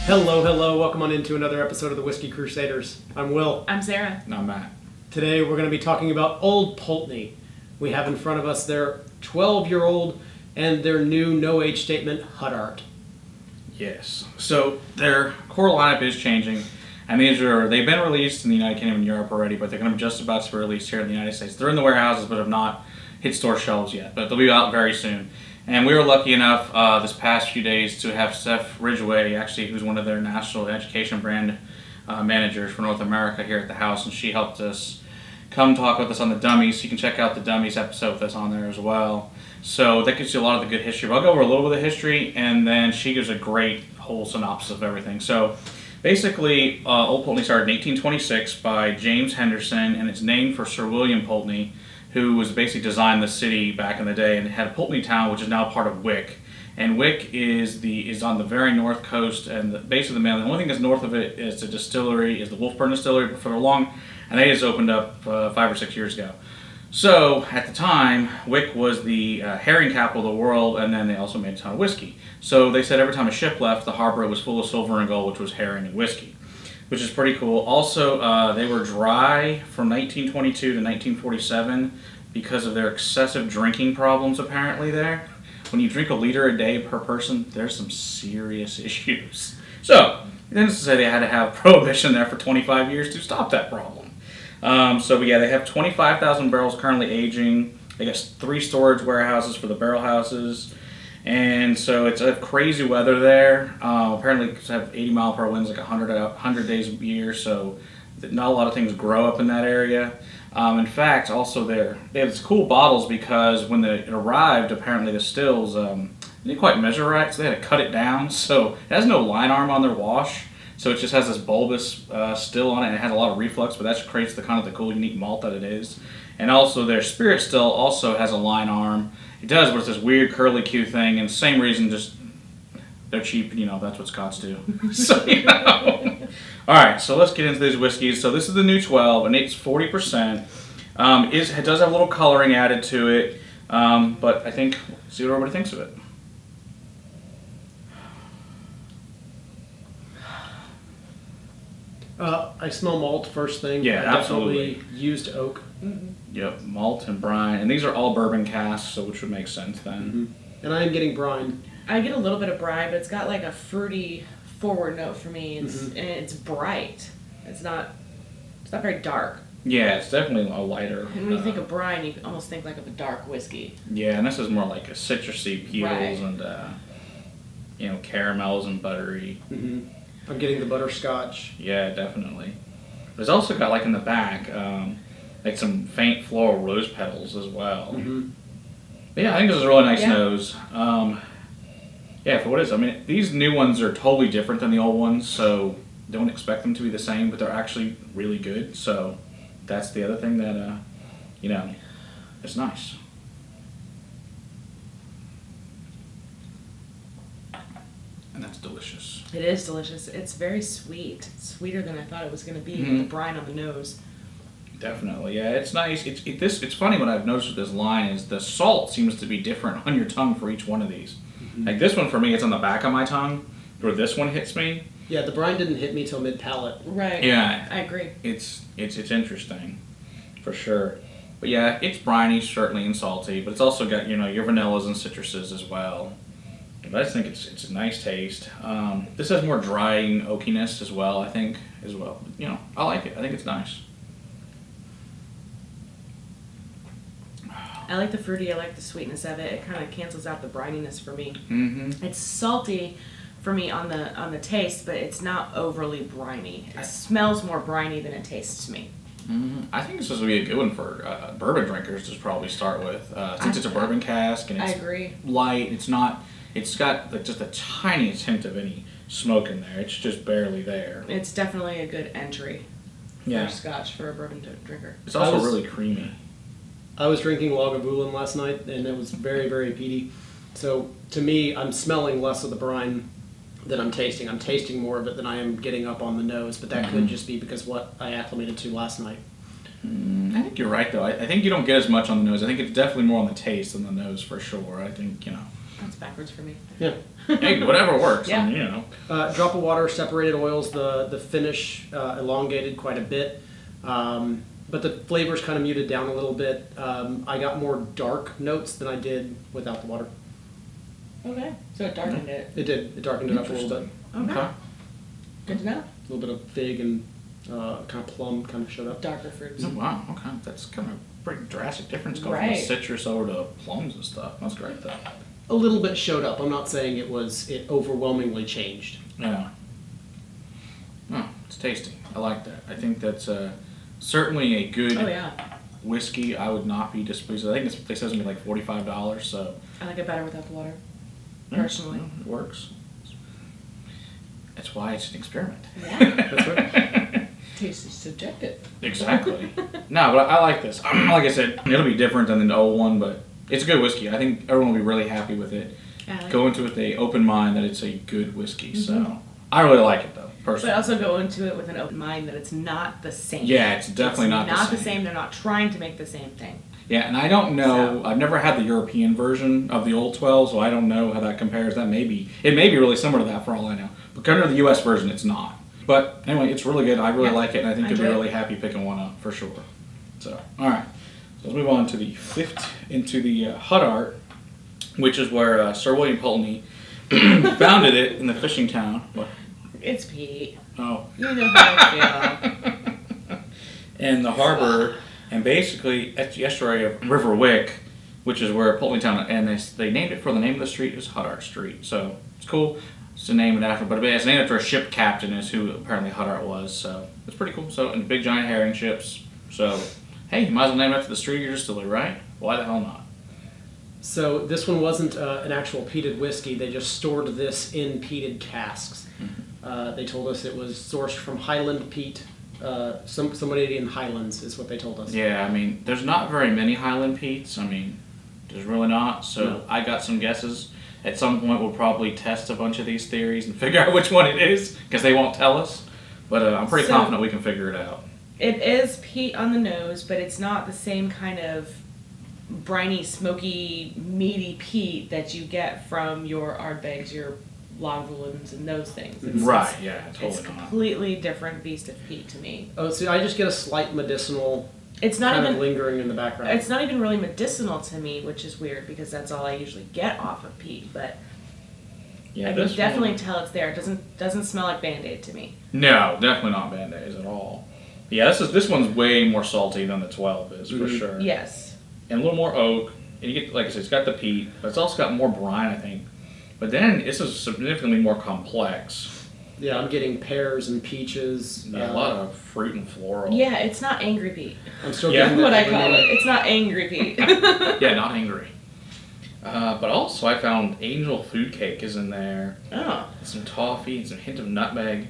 Hello, hello. Welcome on into another episode of the Whiskey Crusaders. I'm Will. I'm Sarah. And I'm Matt. Today we're going to be talking about Old Pulteney. We have in front of us their 12-year-old and their new no-age statement, Huddart. Yes. So their core lineup is changing, and they've been released in the United Kingdom and Europe already, but they're going to be just about to be released here in the United States. They're in the warehouses, but have not hit store shelves yet, but they'll be out very soon. And we were lucky enough this past few days to have Steph Ridgway, actually, who's one of their national education brand managers for North America here at the house, and she helped us come talk with us on the Dummies. You can check out the Dummies episode that's on there as well. So that gives you a lot of the good history. But I'll go over a little bit of history, and then she gives a great whole synopsis of everything. So basically, Old Pulteney started in 1826 by James Henderson, and it's named for Sir William Pulteney, who was basically designed the city back in the day, and it had Pulteney Town, which is now part of Wick. And Wick is on the very north coast, and the base of the mainland. The only thing that's north of it is the distillery, is the Wolfburn Distillery, but for long, and they just opened up 5 or 6 years ago. So at the time, Wick was the herring capital of the world, and then they also made a ton of whiskey. So they said every time a ship left the harbor, it was full of silver and gold, which was herring and whiskey, which is pretty cool. Also, they were dry from 1922 to 1947 because of their excessive drinking problems apparently there. When you drink a liter a day per person, there's some serious issues. So, then to say they had to have prohibition there for 25 years to stop that problem. They have 25,000 barrels currently aging. They got 3 storage warehouses for the barrel houses. And so it's a crazy weather there. Apparently it's have 80 mile per winds, like 100 days a year, so not a lot of things grow up in that area. In fact, also they have these cool bottles because when it arrived, apparently the stills didn't quite measure right, so they had to cut it down. So it has no line arm on their wash, so it just has this bulbous still on it, and it has a lot of reflux, but that creates the kind of the cool, unique malt that it is. And also their spirit still also has a line arm. It does, but it's this weird curly Q thing, and same reason, just they're cheap, that's what Scots do. So, Alright, so let's get into these whiskeys. So this is the new 12, and it's 40%. It does have a little coloring added to it, but I think, see what everybody thinks of it. I smell malt first thing. Yeah, absolutely. Definitely used oak. Mm-hmm. Yep, malt and brine, and these are all bourbon casks, so which would make sense then. Mm-hmm. And I am getting brine. I get a little bit of brine, but it's got like a fruity forward note for me. And it's bright. It's not very dark. Yeah, it's definitely a lighter. And when you think of brine, you almost think like of a dark whiskey. Yeah, and this is more like a citrusy peels Right. and caramels and buttery. Mm-hmm. I'm getting the butterscotch. Yeah, definitely. There's also got like in the back, like some faint floral rose petals as well. Mm-hmm. But yeah, I think this is a really nice nose. Yeah, for what it is. I mean, these new ones are totally different than the old ones, so don't expect them to be the same, but they're actually really good. So that's the other thing that, it's nice. And that's delicious. It is delicious. It's very sweet. Sweeter than I thought it was going to be with the brine on the nose. Definitely, yeah, it's nice. It's funny what I've noticed with this line is the salt seems to be different on your tongue for each one of these. Mm-hmm. Like this one for me, it's on the back of my tongue, where this one hits me. Yeah, the brine didn't hit me till mid-palate. Right. Yeah, I agree. It's interesting, for sure. But yeah, it's briny certainly and salty, but it's also got your vanillas and citruses as well. But I just think it's a nice taste. This has more drying oakiness as well. I think as well. I like it. I think it's nice. I like the fruity. I like the sweetness of it. It kind of cancels out the brininess for me. Mm-hmm. It's salty for me on the taste, but it's not overly briny. It smells more briny than it tastes to me. Mm-hmm. I think this would be a good one for bourbon drinkers to probably start with. Since it's a bourbon cask and it's light, it's got like just the tiniest hint of any smoke in there. It's just barely there. It's definitely a good entry for Scotch for a bourbon drinker. It's also really creamy. I was drinking Lagavulin last night, and it was very, very peaty. So, to me, I'm smelling less of the brine than I'm tasting. I'm tasting more of it than I am getting up on the nose, but that could just be because what I acclimated to last night. I think you're right, though. I think you don't get as much on the nose. I think it's definitely more on the taste than the nose, for sure. I think, That's backwards for me. Yeah. Hey, whatever works. Yeah. I mean, you know. Drop of water, separated oils, the finish elongated quite a bit. But the flavor's kind of muted down a little bit. I got more dark notes than I did without the water. Okay. So it darkened it. It did. It darkened it up a little bit. Okay. Good to know. A little bit of fig and kind of plum kind of showed up. Darker fruits. Oh, wow. Okay. That's kind of a pretty drastic difference going from Right. citrus over to plums and stuff. That's great, though. A little bit showed up. I'm not saying it overwhelmingly changed. Yeah. Oh, it's tasty. I like that. I think that's certainly a good Oh yeah. whiskey. I would not be displeased. I think they said it's gonna be like $45. So I like it better without the water. Personally. yeah, it works. That's why it's an experiment. Yeah. That's right. Taste is subjective. Exactly. No, but I like this. Like I said, it'll be different than the old one, but it's a good whiskey. I think everyone will be really happy with it. Go into it with an open mind that it's a good whiskey. So I really like it though, personally. But also go into it with an open mind that it's not the same. Yeah, it's definitely not the same. They're not trying to make the same thing. Yeah, and I don't know. So- I've never had the European version of the Old 12, so I don't know how that compares. It may be really similar to that for all I know. But compared to the U.S. version, it's not. But anyway, it's really good. I really like it, and I think you'll be really happy picking one up for sure. So, all right. So let's move on to the Huddart, which is where Sir William Pulteney founded it in the fishing town. What? It's Pete. Oh. You know how I feel. And the harbor, and basically at the estuary of River Wick, which is where Pulteney Town, and they named it for the name of the street is Huddart Street. So it's cool. It's to name it after, but it's named after a ship captain, is who apparently Huddart was. So it's pretty cool. So and big giant herring ships. So hey, you might as well name it after the street you're distillery, right? Why the hell not? So this one wasn't an actual peated whiskey. They just stored this in peated casks. They told us it was sourced from Highland peat. Some Canadian Highlands is what they told us. Yeah, I mean, there's not very many Highland peats. I mean, there's really not. So No. I got some guesses. At some point, we'll probably test a bunch of these theories and figure out which one it is, because they won't tell us. But I'm pretty confident we can figure it out. It is peat on the nose, but it's not the same kind of briny, smoky, meaty peat that you get from your Ardbegs, your Lagavulins, and those things. It's, Right, yeah, It's totally a not. completely different beast of peat to me. Oh, see, I just get a slight medicinal It's not kind even of lingering in the background. It's not even really medicinal to me, which is weird because that's all I usually get off of peat. But Yeah, I this can definitely one- tell it's there. It doesn't smell like Band-Aid to me. No, definitely not Band-Aids at all. Yeah, this one's way more salty than the 12 is, for Mhm. sure. Yes. And a little more oak. And you get, like I said, it's got the peat, but it's also got more brine, I think. But then this is significantly more complex. Yeah, I'm getting pears and peaches. Yeah, a lot of fruit and floral. Yeah, it's not angry peat. I'm still Yeah. getting that What I every call it. minute. It's not angry peat. Yeah, not angry. But also I found angel food cake is in there. Oh. Some toffee and some hint of nutmeg.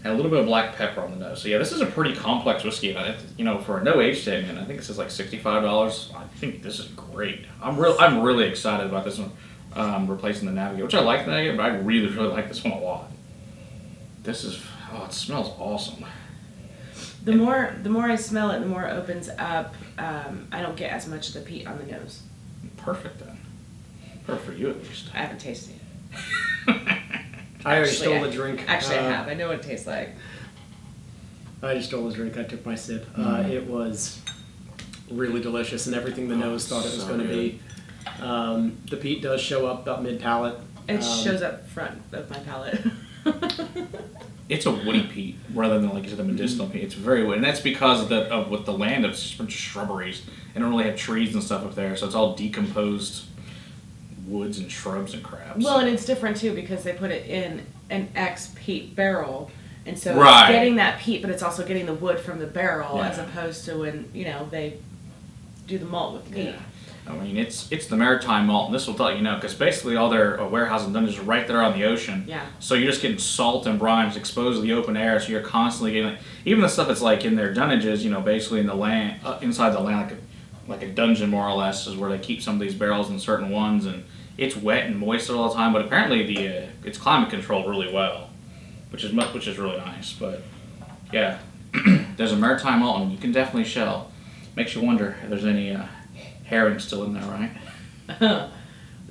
And a little bit of black pepper on the nose. So yeah, this is a pretty complex whiskey. For a no age statement, I think this is like $65. I think this is great. I'm really excited about this one. Replacing the Navigator, which I like the Navigator, but I really like this one a lot. It smells awesome. The more I smell it, the more it opens up. I don't get as much of the peat on the nose. Perfect then. Perfect for you at least. I haven't tasted it. I already Actually, stole the drink. Actually, I have. I know what it tastes like. I just stole the drink. I took my sip. It was really delicious and everything the nose thought it was so going to be. The peat does show up about mid-palate. It shows up front of my palate. It's a woody peat rather than, like you said, the medicinal peat. It's very woody, and that's because of with the land, it's just a bunch of shrubberies. They don't really have trees and stuff up there, so it's all decomposed woods and shrubs and crap. Well, and it's different too because they put it in an ex-peat barrel, and so Right. it's getting that peat, but it's also getting the wood from the barrel, Yeah. as opposed to when they do the malt with the peat. Yeah. I mean, it's the maritime malt, and this will tell you because basically all their warehousing dungeons are right there on the ocean. Yeah. So you're just getting salt and brines exposed to the open air, so you're constantly getting even the stuff that's like in their dungeons, basically in the land, inside the land, like a dungeon more or less, is where they keep some of these barrels in certain ones, and it's wet and moist all the time. But apparently it's climate controlled really well, which is really nice. But yeah, there's a maritime malt, and you can definitely shell. Makes you wonder if there's any herring still in there, right?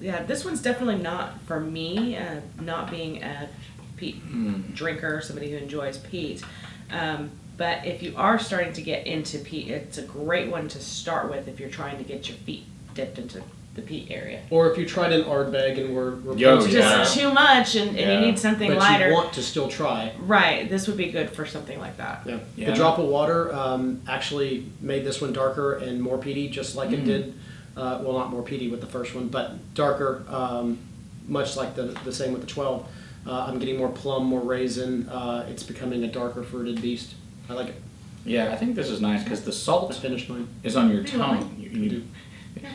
Yeah, this one's definitely not for me, not being a peat drinker, somebody who enjoys peat. But if you are starting to get into peat, it's a great one to start with if you're trying to get your feet dipped into the peat area. Or if you tried an Ardbeg and were Yo, Just too much and you need something but lighter. you want to still try. Right, this would be good for something like that. Yeah. Yeah. The drop of water actually made this one darker and more peaty, just like it did. Well, not more peaty with the first one, but darker, much like the same with the 12. I'm getting more plum, more raisin. It's becoming a darker fruited beast. I like it. Yeah, I think this is nice because the I salt finished mine. is on your Do you want tongue.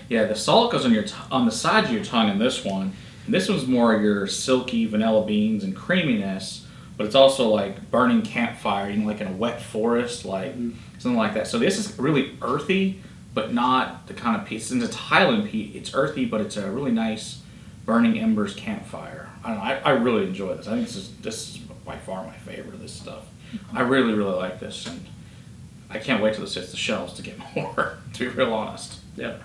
Yeah, the salt goes on on the sides of your tongue in this one. And this one's more your silky vanilla beans and creaminess, but it's also like burning campfire, like in a wet forest, like something like that. So this is really earthy, but not the kind of peat. Since it's Highland peat, it's earthy, but it's a really nice burning embers campfire. I don't know. I really enjoy this. I think this is by far my favorite of this stuff. I really, really like this, and I can't wait till this hits the shelves to get more. To be real honest. Yep.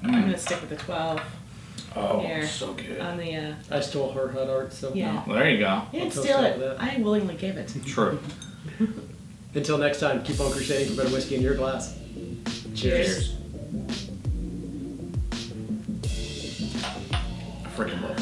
I'm going to stick with the 12 Oh, here so good. on the... I stole her Huddart, so Yeah. Well, there you go. You didn't I'll steal toast it. that. I willingly gave it. True. Until next time, keep on crusading for better whiskey in your glass. Cheers. I freaking love